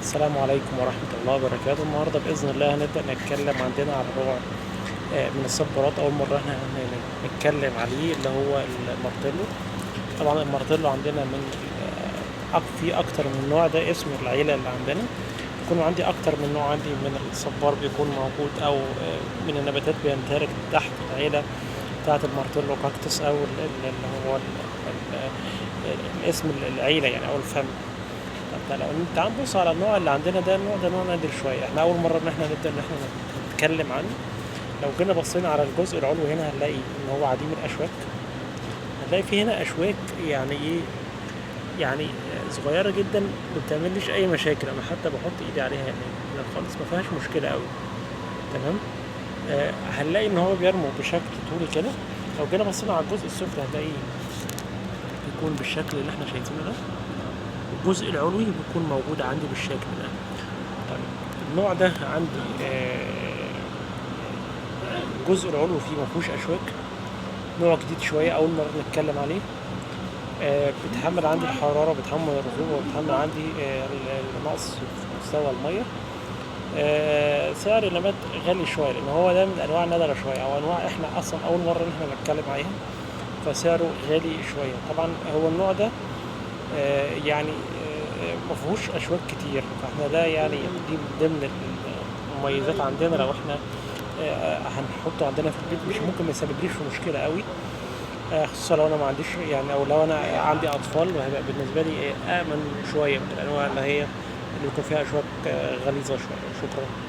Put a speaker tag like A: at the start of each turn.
A: السلام عليكم ورحمة الله وبركاته. النهاردة بإذن الله هنبدأ نتكلم عندنا على نوع من الصبارات. أول مرة احنا نتكلم عليه اللي هو المارتيلو. طبعا المارتيلو عندنا من في أكتر من نوع، ده اسم العيلة اللي عندنا. يكون عندي أكتر من نوع، عندي من الصبار بيكون موجود، أو من النباتات بيندرج تحت العيلة بتاعة المارتيلو كاكتس، أو اللي هو الاسم العيلة يعني، أو الفم. طب لو تعال نبص على النوع اللي عندنا ده، النوع ده نوع نادر شوية. احنا أول مرة إن احنا نبدأ إن احنا نتكلم عنه. لو جينا بصينا على الجزء العلوي هنا هنلاقي إن هو عديم الأشواك. هنلاقي في هنا أشواك يعني إيه، يعني صغيرة جدا، ما بتعمليش أي مشاكل. أنا حتى بحط إيدي عليها يعني خالص، ما فيهاش مشكلة أوي. تمام. هنلاقي إن هو بيرمو بشكل طولي كده. لو جينا بصينا على الجزء السفلي هنلاقي بيكون بالشكل اللي احنا شايفينه ده. الجزء العلوي بيكون موجود عندي بالشكل ده. طيب النوع ده عندي الجزء العلوي فيه مفهوش أشواك. نوع جديد شوية، أول مرة نتكلم عليه. بتحمل عندي الحرارة، بتحمل الرطوبة، بتحمل عندي النقص في مستوى المية. سعر النبات غالي شوية، لأن هو ده من أنواع نادرة شوية، أو أنواع إحنا أصلا أول مرة إن إحنا نتكلم عليها، فسعره غالي شوية. طبعا هو النوع ده يعني مفهوش أشواك كتير، فاحنا ده يعني دي من ضمن المميزات عندنا. لو احنا هنحطه عندنا في البيت مش ممكن ما يسببليش مشكلة قوي، خصوصا لو انا ما عنديش يعني، او لو انا عندي اطفال، وهيبقى بالنسبة لي آمن شوية من الانواع اللي هي اللي يكون فيها أشواك غليظة شوية. شكرا.